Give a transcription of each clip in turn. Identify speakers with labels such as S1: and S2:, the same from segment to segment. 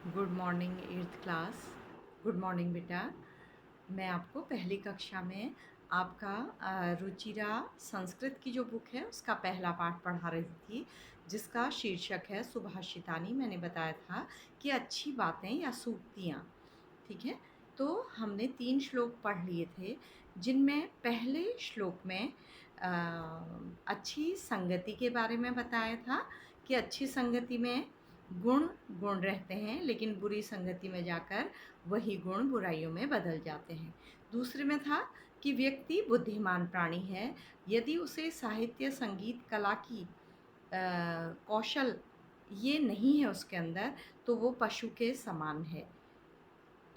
S1: Good morning eighth class. Good morning बेटा। मैं आपको पहली कक्षा में आपका रुचिरा संस्कृत की जो बुक है उसका पहला पाठ पढ़ा रही थी, जिसका शीर्षक है सुभाषितानी। मैंने बताया था कि अच्छी बातें या सूक्तियाँ। ठीक है, तो हमने 3 श्लोक पढ़ लिए थे, जिनमें पहले श्लोक में अ, अच्छी संगति के बारे में बताया था कि अच्छी संगति में गुण गुण रहते हैं, लेकिन बुरी संगति में जाकर वही गुण बुराइयों में बदल जाते हैं। दूसरे में था कि व्यक्ति बुद्धिमान प्राणी है, यदि उसे साहित्य, संगीत, कला की कौशल ये नहीं है उसके अंदर, तो वो पशु के समान है।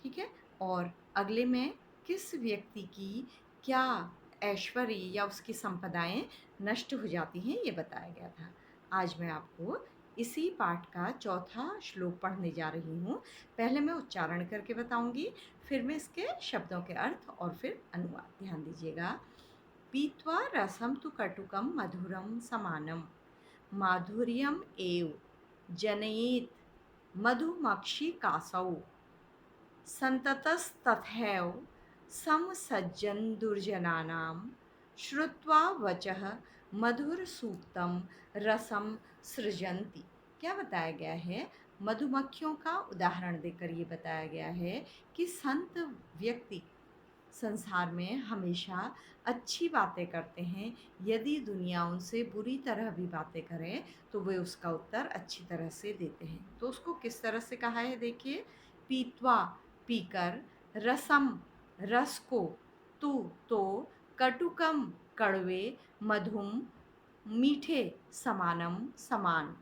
S1: ठीक है, और अगले में किस व्यक्ति की क्या ऐश्वर्य या उसकी संपदाएं नष्ट हो जाती हैं, ये बताया गया था। आज मैं आपको इसी पाठ का चौथा श्लोक पढ़ने जा रही हूँ। पहले मैं उच्चारण करके बताऊंगी, फिर मैं इसके शब्दों के अर्थ और फिर अनुवाद। ध्यान दीजिएगा। पीत्वा रसम तु कटुकम मधुरम समानम, माधुर्यम एव जनयेत मधुमक्षी कासौ, संततस्तथैव समसज्जन् दुर्जनानां श्रुत्वा वचः मधुरसूक्तं रसं सृजन्ति। क्या बताया गया है? मधुमक्खियों का उदाहरण देकर ये बताया गया है कि संत व्यक्ति संसार में हमेशा अच्छी बातें करते हैं। यदि दुनिया उनसे बुरी तरह भी बातें करे तो वे उसका उत्तर अच्छी तरह से देते हैं। तो उसको किस तरह से कहा है, देखिए। पीत्वा पीकर, रसम रस को, तू तो, कटुकम कड़वे, मधुम मीठे, समानम समान।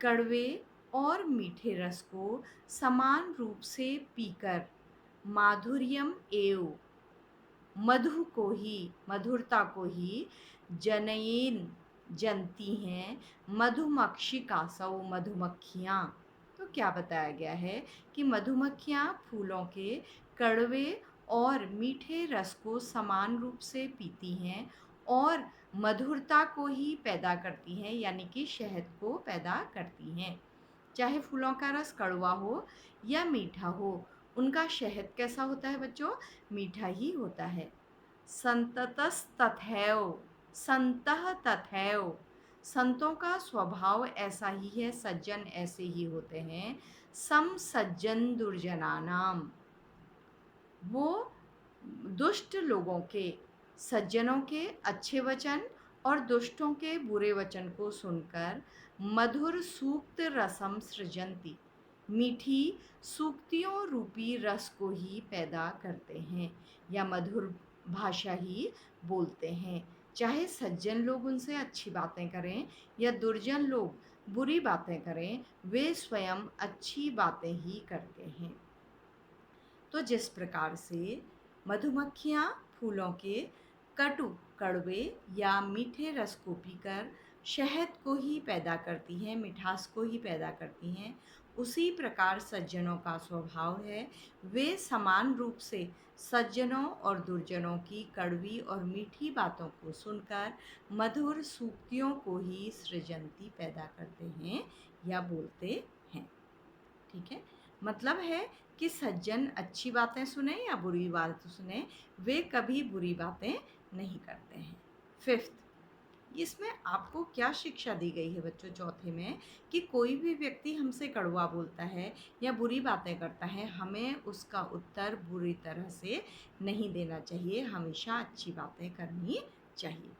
S1: कड़वे और मीठे रस को समान रूप से पीकर, माधुर्यम एव मधु को ही, मधुरता को ही, जनयेन जनती हैं मधुमक्षी कासव, मधुमक्खियाँ। तो क्या बताया गया है कि मधुमक्खियाँ फूलों के कड़वे और मीठे रस को समान रूप से पीती हैं और मधुरता को ही पैदा करती हैं, यानी कि शहद को पैदा करती हैं। चाहे फूलों का रस कड़वा हो या मीठा हो, उनका शहद कैसा होता है बच्चों? मीठा ही होता है। संततस्तथैव, संतः तथैव, संतों का स्वभाव ऐसा ही है, सज्जन ऐसे ही होते हैं। सम सज्जन दुर्जनानाम, वो दुष्ट लोगों के, सज्जनों के अच्छे वचन और दुष्टों के बुरे वचन को सुनकर मधुर सूक्त रसम सृजंती, मीठी सूक्तियों रूपी रस को ही पैदा करते हैं या मधुर भाषा ही बोलते हैं। चाहे सज्जन लोग उनसे अच्छी बातें करें या दुर्जन लोग बुरी बातें करें, वे स्वयं अच्छी बातें ही करते हैं। तो जिस प्रकार से मधुमक्खियाँ फूलों के कटु, कड़वे या मीठे रस को पीकर शहद को ही पैदा करती हैं, मिठास को ही पैदा करती हैं, उसी प्रकार सज्जनों का स्वभाव है। वे समान रूप से सज्जनों और दुर्जनों की कड़वी और मीठी बातों को सुनकर मधुर सूक्तियों को ही सृजंती, पैदा करते हैं या बोलते हैं। ठीक है, मतलब है कि सज्जन अच्छी बातें सुने या बुरी बात सुने, वे कभी बुरी बातें नहीं करते हैं। फिफ्थ, इसमें आपको क्या शिक्षा दी गई है बच्चों? चौथे में कि कोई भी व्यक्ति हमसे कड़वा बोलता है या बुरी बातें करता है, हमें उसका उत्तर बुरी तरह से नहीं देना चाहिए, हमेशा अच्छी बातें करनी चाहिए।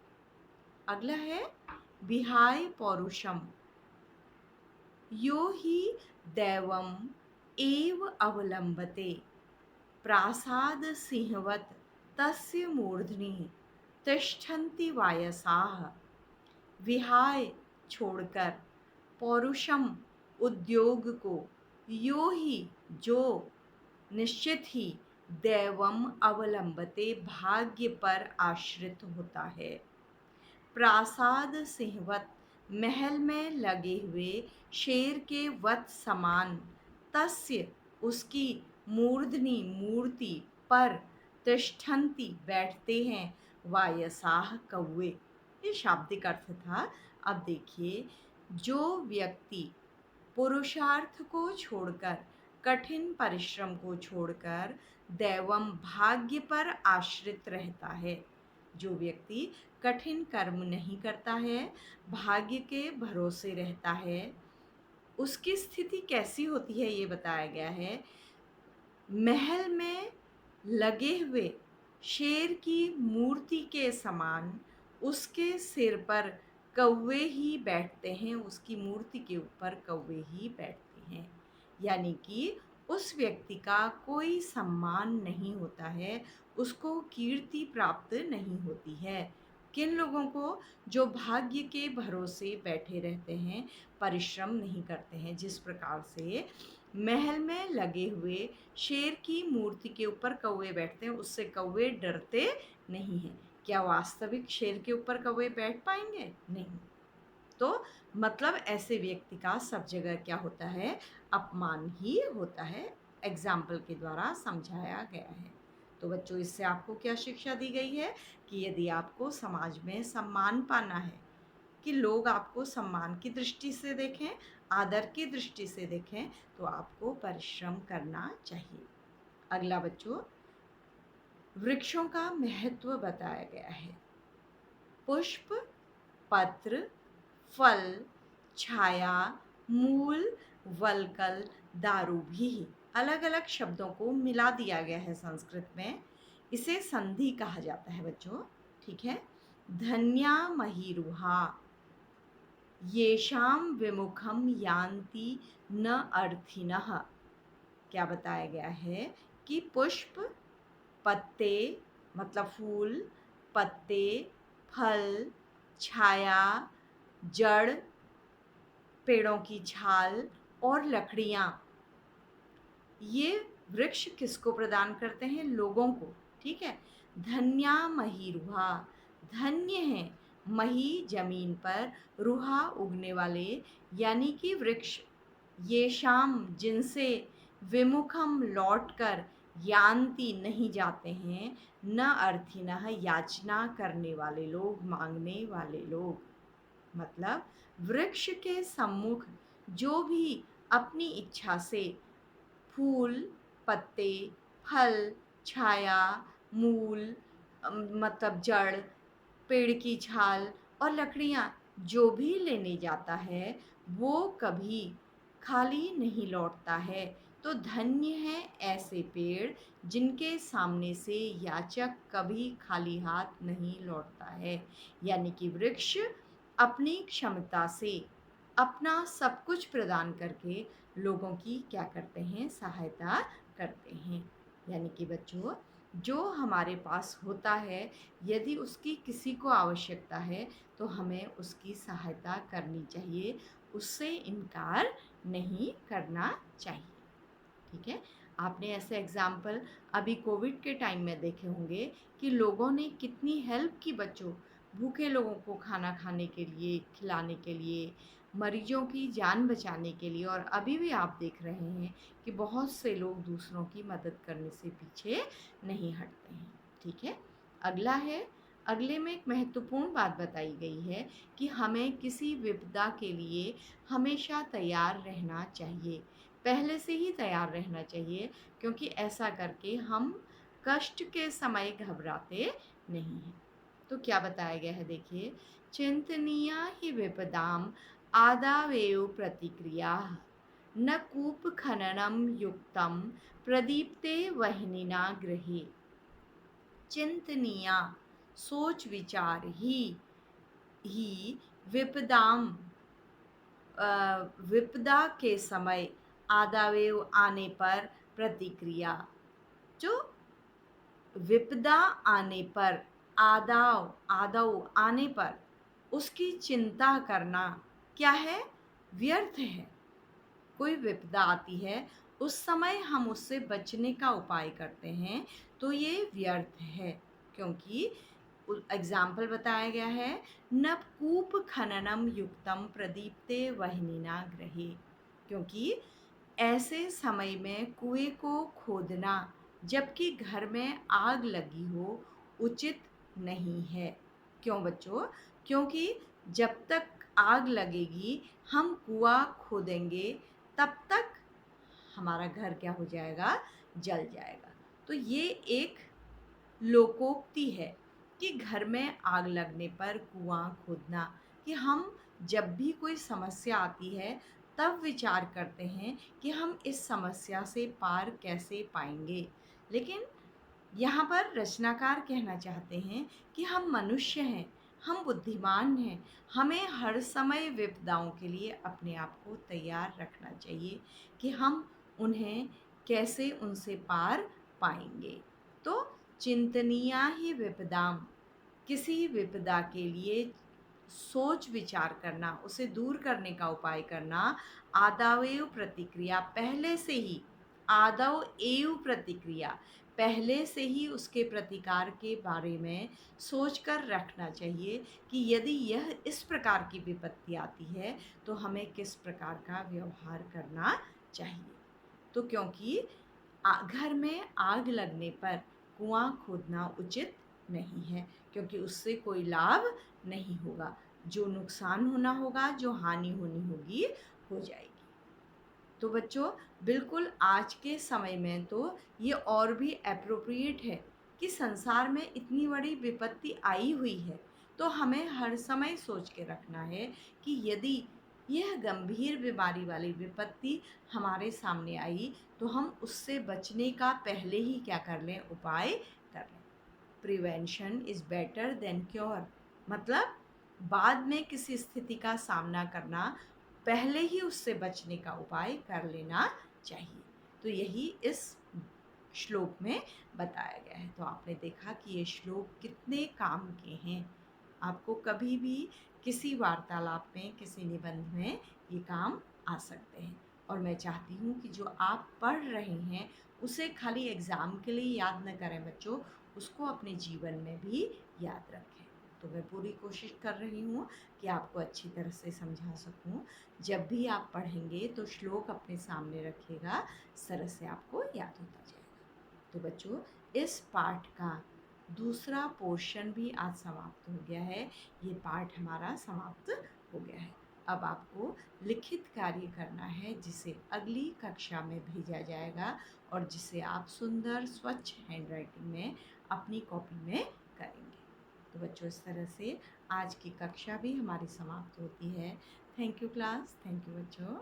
S1: अगला है विहाय पौरुषम, यो हि दैवम एव अवलंबते, प्रासाद सिंहवत तस्य मूर्धनि तिष्ठन्ति वायसाः। विहाय छोड़कर, पौरुषम उद्योग को, यो ही जो, निश्चित ही, दैवम अवलंबते भाग्य पर आश्रित होता है। प्रासाद सिंहवत महल में लगे हुए शेर के वत समान, तस्य उसकी, मूर्धनि मूर्ति पर, तिष्ठन्ति बैठते हैं, वायसाह कौवे। ये शाब्दिक अर्थ था। अब देखिए, जो व्यक्ति पुरुषार्थ को छोड़कर, कठिन परिश्रम को छोड़कर दैवम भाग्य पर आश्रित रहता है। जो व्यक्ति कठिन कर्म नहीं करता है, भाग्य के भरोसे रहता है, उसकी स्थिति कैसी होती है ये बताया गया है। महल में लगे हुए शेर की मूर्ति के समान उसके सिर पर कौवे ही बैठते हैं, उसकी मूर्ति के ऊपर कौवे ही बैठते हैं। यानी कि उस व्यक्ति का कोई सम्मान नहीं होता है, उसको कीर्ति प्राप्त नहीं होती है। किन लोगों को? जो भाग्य के भरोसे बैठे रहते हैं, परिश्रम नहीं करते हैं। जिस प्रकार से महल में लगे हुए शेर की मूर्ति के ऊपर कौवे बैठते हैं, उससे कौवे डरते नहीं हैं। क्या वास्तविक शेर के ऊपर कौवे बैठ पाएंगे? नहीं। तो मतलब ऐसे व्यक्ति का सब जगह क्या होता है? अपमान ही होता है। एग्जाम्पल के द्वारा समझाया गया है। तो बच्चों, इससे आपको क्या शिक्षा दी गई है कि यदि आपको समाज में सम्मान पाना है, कि लोग आपको सम्मान की दृष्टि से देखें, आदर की दृष्टि से देखें, तो आपको परिश्रम करना चाहिए। अगला बच्चों, वृक्षों का महत्व बताया गया है। पुष्प, पत्र, फल, छाया, मूल, वल्कल, दारू भी अलग अलग शब्दों को मिला दिया गया है संस्कृत में। इसे संधि कहा जाता है बच्चों। ठीक है। धन्या महीरुहा येषां विमुखम यान्ति न अर्थिनः। क्या बताया गया है कि पुष्प, पत्ते मतलब फूल, पत्ते, फल, छाया, जड़, पेड़ों की छाल और लकड़ियाँ, ये वृक्ष किसको प्रदान करते हैं? लोगों को। ठीक है। धन्या महीरुहा, धन्य है मही जमीन पर, रुहा उगने वाले यानी कि वृक्ष, ये शाम जिनसे विमुखम लौटकर, यान्ति नहीं जाते हैं, न अर्थिनः याचना करने वाले लोग, मांगने वाले लोग। मतलब वृक्ष के सम्मुख जो भी अपनी इच्छा से फूल, पत्ते, फल, छाया, मूल मतलब जड़, पेड़ की छाल और लकड़ियाँ जो भी लेने जाता है, वो कभी खाली नहीं लौटता है। तो धन्य है ऐसे पेड़ जिनके सामने से याचक कभी खाली हाथ नहीं लौटता है। यानी कि वृक्ष अपनी क्षमता से अपना सब कुछ प्रदान करके लोगों की क्या करते हैं? सहायता करते हैं। यानी कि बच्चों, जो हमारे पास होता है, यदि उसकी किसी को आवश्यकता है तो हमें उसकी सहायता करनी चाहिए, उससे इनकार नहीं करना चाहिए। ठीक है। आपने ऐसे एग्जाम्पल अभी कोविड के टाइम में देखे होंगे कि लोगों ने कितनी हेल्प की बच्चों, भूखे लोगों को खाना खाने के लिए, खिलाने के लिए, मरीजों की जान बचाने के लिए। और अभी भी आप देख रहे हैं कि बहुत से लोग दूसरों की मदद करने से पीछे नहीं हटते हैं। ठीक है। अगला है, अगले में एक महत्वपूर्ण बात बताई गई है कि हमें किसी विपदा के लिए हमेशा तैयार रहना चाहिए, पहले से ही तैयार रहना चाहिए, क्योंकि ऐसा करके हम कष्ट के समय घबराते नहीं हैं। तो क्या बताया गया है देखिए, चिंतनीया ही विपदाम आदावेव प्रतिक्रिया, न कूप खननम युक्तम प्रदीप्ते वह्निना गृहे। चिंतनीया सोच विचार ही विपदाम विपदा के समय, आदावेव आने पर, प्रतिक्रिया जो विपदा आने पर, आदाव आदव आने पर उसकी चिंता करना क्या है? व्यर्थ है। कोई विपदा आती है, उस समय हम उससे बचने का उपाय करते हैं, तो ये व्यर्थ है। क्योंकि एग्जाम्पल बताया गया है, नवकूप खननम युक्तम प्रदीप्ते वह्निना गृहे। क्योंकि ऐसे समय में कुएं को खोदना जबकि घर में आग लगी हो उचित नहीं है। क्यों बच्चों? क्योंकि जब तक आग लगेगी हम कुआं खोदेंगे तब तक हमारा घर क्या हो जाएगा, जल जाएगा। तो ये एक लोकोक्ति है कि घर में आग लगने पर कुआं खोदना, कि हम जब भी कोई समस्या आती है तब विचार करते हैं कि हम इस समस्या से पार कैसे पाएंगे। लेकिन यहाँ पर रचनाकार कहना चाहते हैं कि हम मनुष्य हैं, हम बुद्धिमान हैं, हमें हर समय विपदाओं के लिए अपने आप को तैयार रखना चाहिए कि हम उन्हें कैसे उनसे पार पाएंगे। तो चिंतनीया ही विपदाम, किसी विपदा के लिए सोच विचार करना, उसे दूर करने का उपाय करना, आदावेव प्रतिक्रिया, पहले से ही, आदव एव प्रतिक्रिया, पहले से ही उसके प्रतिकार के बारे में सोचकर रखना चाहिए कि यदि यह इस प्रकार की विपत्ति आती है तो हमें किस प्रकार का व्यवहार करना चाहिए। तो क्योंकि घर में आग लगने पर कुआं खोदना उचित नहीं है, क्योंकि उससे कोई लाभ नहीं होगा। जो नुकसान होना होगा, जो हानि होनी होगी, हो जाएगी। तो बच्चों, बिल्कुल आज के समय में तो ये और भी एप्रोप्रिएट है कि संसार में इतनी बड़ी विपत्ति आई हुई है, तो हमें हर समय सोच के रखना है कि यदि यह गंभीर बीमारी वाली विपत्ति हमारे सामने आई तो हम उससे बचने का पहले ही क्या कर लें, उपाय कर लें। Prevention is better than cure, मतलब बाद में किसी स्थिति का सामना करना, पहले ही उससे बचने का उपाय कर लेना चाहिए। तो यही इस श्लोक में बताया गया है। तो आपने देखा कि ये श्लोक कितने काम के हैं। आपको कभी भी किसी वार्तालाप में, किसी निबंध में ये काम आ सकते हैं। और मैं चाहती हूँ कि जो आप पढ़ रहे हैं उसे खाली एग्ज़ाम के लिए याद न करें बच्चों, उसको अपने जीवन में भी याद रखें। तो मैं पूरी कोशिश कर रही हूँ कि आपको अच्छी तरह से समझा सकूँ। जब भी आप पढ़ेंगे तो श्लोक अपने सामने रखिएगा, इस तरह से आपको याद होता जाएगा। तो बच्चों, इस पाठ का दूसरा पोर्शन भी आज समाप्त हो गया है। ये पाठ हमारा समाप्त हो गया है। अब आपको लिखित कार्य करना है जिसे अगली कक्षा में भेजा जाएगा और जिसे आप सुंदर स्वच्छ हैंडराइटिंग में अपनी कॉपी में करेंगे। तो बच्चों, इस तरह से आज की कक्षा भी हमारी समाप्त होती है। Thank you class, thank you बच्चों।